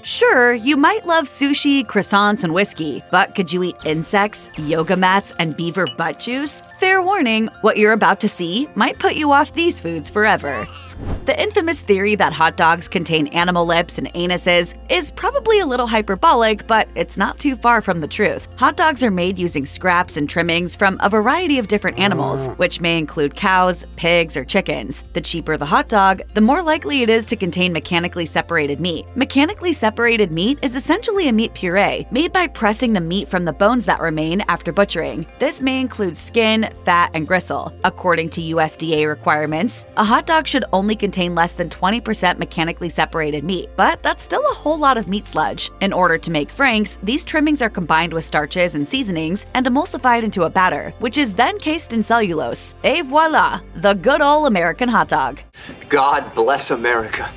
Sure, you might love sushi, croissants, and whiskey, but could you eat insects, yoga mats, and beaver butt juice? Fair warning, what you're about to see might put you off these foods forever. The infamous theory that hot dogs contain animal lips and anuses is probably a little hyperbolic, but it's not too far from the truth. Hot dogs are made using scraps and trimmings from a variety of different animals, which may include cows, pigs, or chickens. The cheaper the hot dog, the more likely it is to contain mechanically separated meat. Mechanically separated meat is essentially a meat puree, made by pressing the meat from the bones that remain after butchering. This may include skin, fat, and gristle. According to USDA requirements, a hot dog should only contain less than 20% mechanically separated meat, but that's still a whole lot of meat sludge. In order to make franks, these trimmings are combined with starches and seasonings and emulsified into a batter, which is then cased in cellulose. Et voila, the good old American hot dog. God bless America.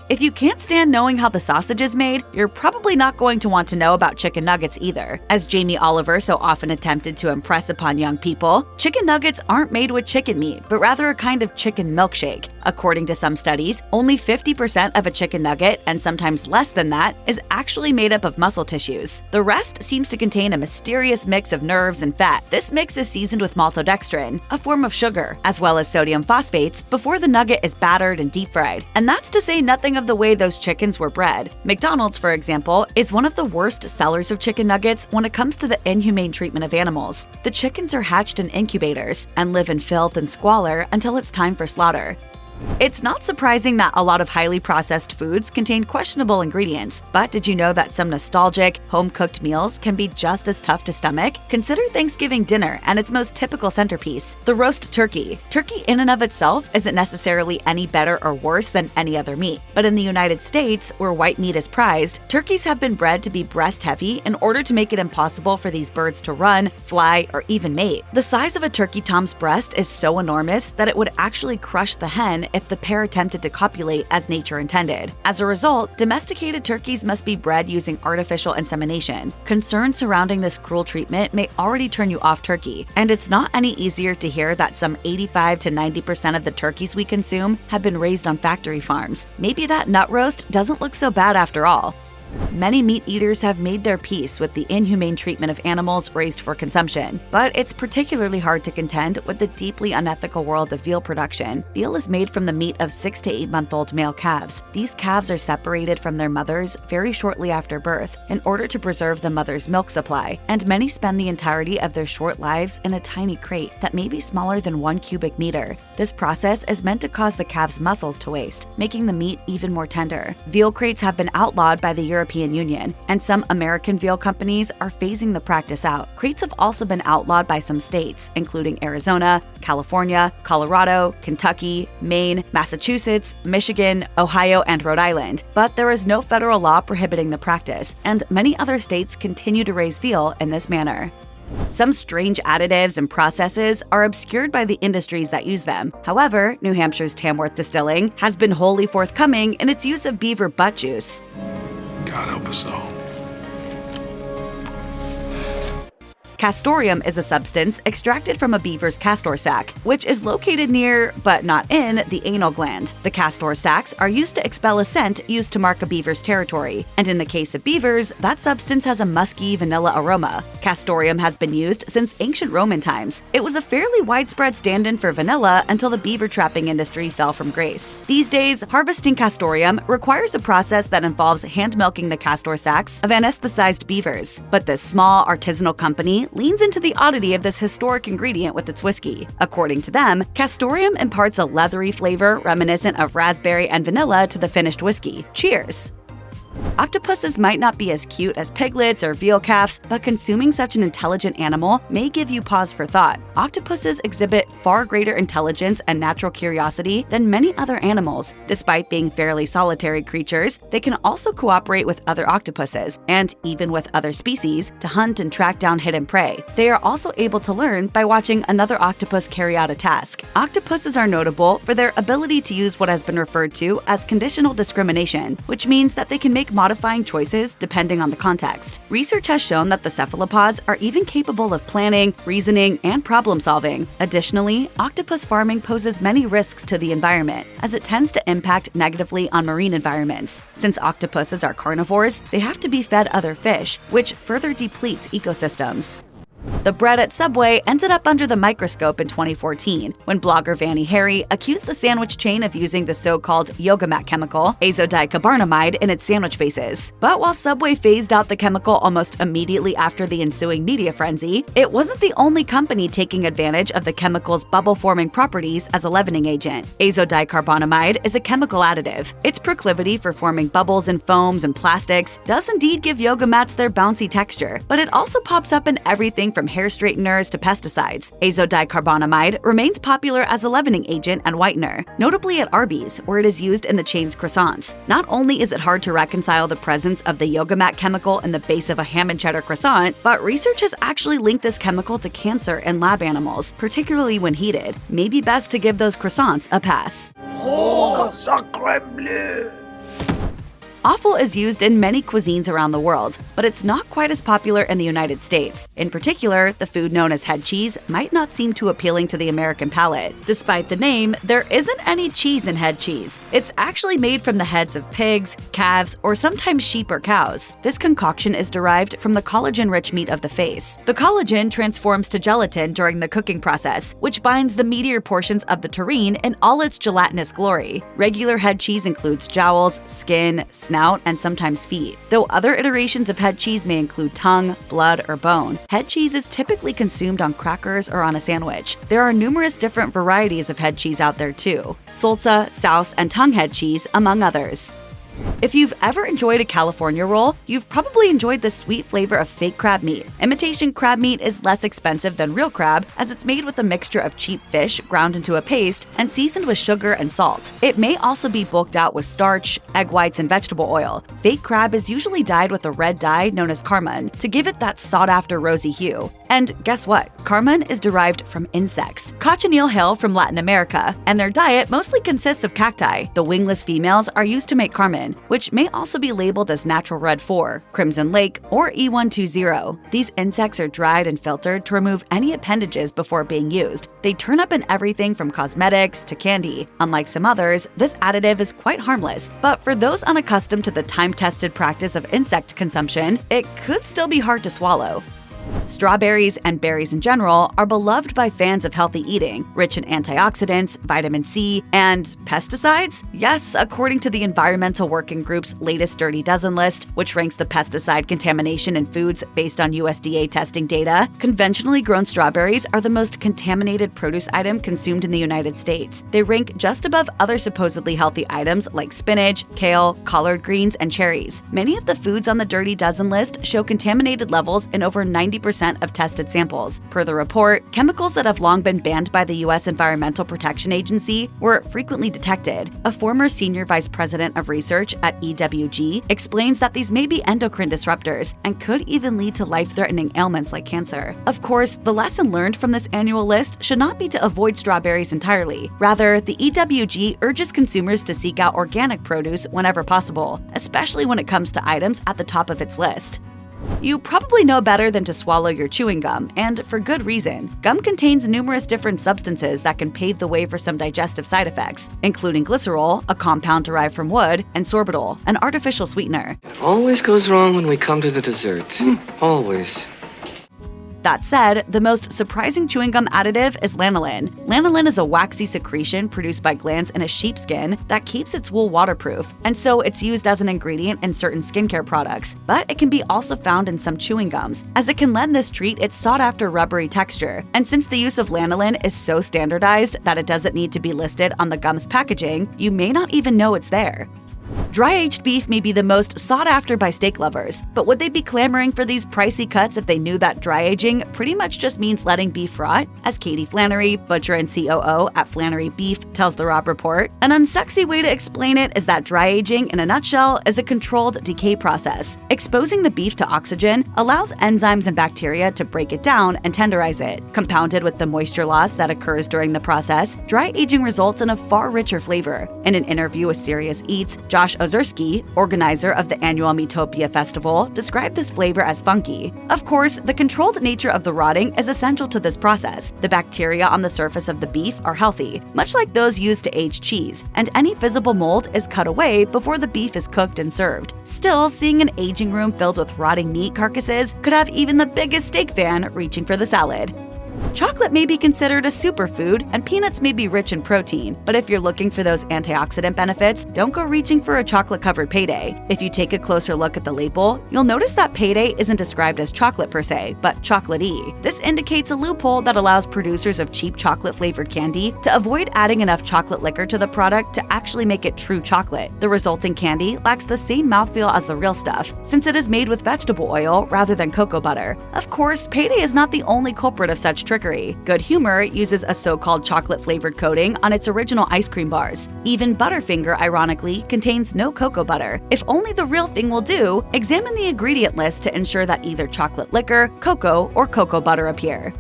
If you can't stand knowing how the sausage is made, you're probably not going to want to know about chicken nuggets either. As Jamie Oliver so often attempted to impress upon young people, chicken nuggets aren't made with chicken meat, but rather a kind of chicken milkshake. According to some studies, only 50% of a chicken nugget, and sometimes less than that, is actually made up of muscle tissues. The rest seems to contain a mysterious mix of nerves and fat. This mix is seasoned with maltodextrin, a form of sugar, as well as sodium phosphates before the nugget is battered and deep fried. And that's to say nothing of the way those chickens were bred. McDonald's, for example, is one of the worst sellers of chicken nuggets when it comes to the inhumane treatment of animals. The chickens are hatched in incubators and live in filth and squalor until it's time for slaughter. It's not surprising that a lot of highly processed foods contain questionable ingredients, but did you know that some nostalgic, home-cooked meals can be just as tough to stomach? Consider Thanksgiving dinner and its most typical centerpiece, the roast turkey. Turkey in and of itself isn't necessarily any better or worse than any other meat, but in the United States, where white meat is prized, turkeys have been bred to be breast-heavy in order to make it impossible for these birds to run, fly, or even mate. The size of a turkey tom's breast is so enormous that it would actually crush the hen if the pair attempted to copulate as nature intended. As a result, domesticated turkeys must be bred using artificial insemination. Concerns surrounding this cruel treatment may already turn you off turkey, and it's not any easier to hear that some 85 to 90% of the turkeys we consume have been raised on factory farms. Maybe that nut roast doesn't look so bad after all. Many meat eaters have made their peace with the inhumane treatment of animals raised for consumption, but it's particularly hard to contend with the deeply unethical world of veal production. Veal is made from the meat of 6 to 8-month-old male calves. These calves are separated from their mothers very shortly after birth in order to preserve the mother's milk supply, and many spend the entirety of their short lives in a tiny crate that may be smaller than 1 cubic meter. This process is meant to cause the calf's muscles to waste, making the meat even more tender. Veal crates have been outlawed by the European Union, and some American veal companies are phasing the practice out. Crates have also been outlawed by some states, including Arizona, California, Colorado, Kentucky, Maine, Massachusetts, Michigan, Ohio, and Rhode Island. But there is no federal law prohibiting the practice, and many other states continue to raise veal in this manner. Some strange additives and processes are obscured by the industries that use them. However, New Hampshire's Tamworth Distilling has been wholly forthcoming in its use of beaver butt juice. God help us all. Castoreum is a substance extracted from a beaver's castor sac, which is located near, but not in, the anal gland. The castor sacs are used to expel a scent used to mark a beaver's territory, and in the case of beavers, that substance has a musky vanilla aroma. Castoreum has been used since ancient Roman times. It was a fairly widespread stand-in for vanilla until the beaver trapping industry fell from grace. These days, harvesting castoreum requires a process that involves hand-milking the castor sacs of anesthetized beavers, but this small artisanal company leans into the oddity of this historic ingredient with its whiskey. According to them, castoreum imparts a leathery flavor reminiscent of raspberry and vanilla to the finished whiskey. Cheers! Octopuses might not be as cute as piglets or veal calves, but consuming such an intelligent animal may give you pause for thought. Octopuses exhibit far greater intelligence and natural curiosity than many other animals. Despite being fairly solitary creatures, they can also cooperate with other octopuses, and even with other species, to hunt and track down hidden prey. They are also able to learn by watching another octopus carry out a task. Octopuses are notable for their ability to use what has been referred to as conditional discrimination, which means that they can make modifying choices depending on the context. Research has shown that the cephalopods are even capable of planning, reasoning, and problem solving. Additionally, octopus farming poses many risks to the environment, as it tends to impact negatively on marine environments. Since octopuses are carnivores, they have to be fed other fish, which further depletes ecosystems. The bread at Subway ended up under the microscope in 2014 when blogger Vanny Harry accused the sandwich chain of using the so-called yoga mat chemical, azodicarbonamide, in its sandwich bases. But while Subway phased out the chemical almost immediately after the ensuing media frenzy, it wasn't the only company taking advantage of the chemical's bubble-forming properties as a leavening agent. Azodicarbonamide is a chemical additive. Its proclivity for forming bubbles in foams and plastics does indeed give yoga mats their bouncy texture, but it also pops up in everything from hair straighteners to pesticides. Azodicarbonamide remains popular as a leavening agent and whitener, notably at Arby's, where it is used in the chain's croissants. Not only is it hard to reconcile the presence of the yoga mat chemical in the base of a ham and cheddar croissant, but research has actually linked this chemical to cancer in lab animals, particularly when heated. Maybe best to give those croissants a pass. Oh, sacre bleu! Offal is used in many cuisines around the world, but it's not quite as popular in the United States. In particular, the food known as head cheese might not seem too appealing to the American palate. Despite the name, there isn't any cheese in head cheese. It's actually made from the heads of pigs, calves, or sometimes sheep or cows. This concoction is derived from the collagen-rich meat of the face. The collagen transforms to gelatin during the cooking process, which binds the meatier portions of the terrine in all its gelatinous glory. Regular head cheese includes jowls, skin, snout, and sometimes feet. Though other iterations of head cheese may include tongue, blood, or bone, head cheese is typically consumed on crackers or on a sandwich. There are numerous different varieties of head cheese out there too: salsa, souse, and tongue head cheese, among others. If you've ever enjoyed a California roll, you've probably enjoyed the sweet flavor of fake crab meat. Imitation crab meat is less expensive than real crab, as it's made with a mixture of cheap fish ground into a paste and seasoned with sugar and salt. It may also be bulked out with starch, egg whites, and vegetable oil. Fake crab is usually dyed with a red dye known as carmine to give it that sought-after rosy hue. And guess what? Carmine is derived from insects. Cochineal hail from Latin America, and their diet mostly consists of cacti. The wingless females are used to make carmine, which may also be labeled as natural red 4, crimson lake, or E120. These insects are dried and filtered to remove any appendages before being used. They turn up in everything from cosmetics to candy. Unlike some others, this additive is quite harmless, but for those unaccustomed to the time-tested practice of insect consumption, it could still be hard to swallow. Strawberries and berries in general are beloved by fans of healthy eating, rich in antioxidants, vitamin C, and pesticides? Yes, according to the Environmental Working Group's latest Dirty Dozen list, which ranks the pesticide contamination in foods based on USDA testing data, conventionally grown strawberries are the most contaminated produce item consumed in the United States. They rank just above other supposedly healthy items like spinach, kale, collard greens, and cherries. Many of the foods on the Dirty Dozen list show contaminated levels in over 90% of tested samples. Per the report, chemicals that have long been banned by the U.S. Environmental Protection Agency were frequently detected. A former senior vice president of research at EWG explains that these may be endocrine disruptors and could even lead to life-threatening ailments like cancer. Of course, the lesson learned from this annual list should not be to avoid strawberries entirely. Rather, the EWG urges consumers to seek out organic produce whenever possible, especially when it comes to items at the top of its list. You probably know better than to swallow your chewing gum, and for good reason. Gum contains numerous different substances that can pave the way for some digestive side effects, including glycerol, a compound derived from wood, and sorbitol, an artificial sweetener. It always goes wrong when we come to the dessert. Always. That said, the most surprising chewing gum additive is lanolin. Lanolin is a waxy secretion produced by glands in a sheepskin that keeps its wool waterproof, and so it's used as an ingredient in certain skincare products. But it can be also found in some chewing gums, as it can lend this treat its sought-after rubbery texture. And since the use of lanolin is so standardized that it doesn't need to be listed on the gum's packaging, you may not even know it's there. Dry-aged beef may be the most sought-after by steak lovers, but would they be clamoring for these pricey cuts if they knew that dry aging pretty much just means letting beef rot? As Katie Flannery, butcher and COO at Flannery Beef, tells the Robb Report, an unsexy way to explain it is that dry aging, in a nutshell, is a controlled decay process. Exposing the beef to oxygen allows enzymes and bacteria to break it down and tenderize it. Compounded with the moisture loss that occurs during the process, dry aging results in a far richer flavor. In an interview with Serious Eats, Josh Ozerski, organizer of the annual Metopia Festival, described this flavor as funky. Of course, the controlled nature of the rotting is essential to this process. The bacteria on the surface of the beef are healthy, much like those used to age cheese, and any visible mold is cut away before the beef is cooked and served. Still, seeing an aging room filled with rotting meat carcasses could have even the biggest steak fan reaching for the salad. Chocolate may be considered a superfood, and peanuts may be rich in protein, but if you're looking for those antioxidant benefits, don't go reaching for a chocolate-covered payday. If you take a closer look at the label, you'll notice that payday isn't described as chocolate per se, but chocolatey. This indicates a loophole that allows producers of cheap chocolate-flavored candy to avoid adding enough chocolate liquor to the product to actually make it true chocolate. The resulting candy lacks the same mouthfeel as the real stuff, since it is made with vegetable oil rather than cocoa butter. Of course, payday is not the only culprit of such trickery. Good Humor uses a so-called chocolate-flavored coating on its original ice cream bars. Even Butterfinger, ironically, contains no cocoa butter. If only the real thing will do, examine the ingredient list to ensure that either chocolate liquor, cocoa, or cocoa butter appear.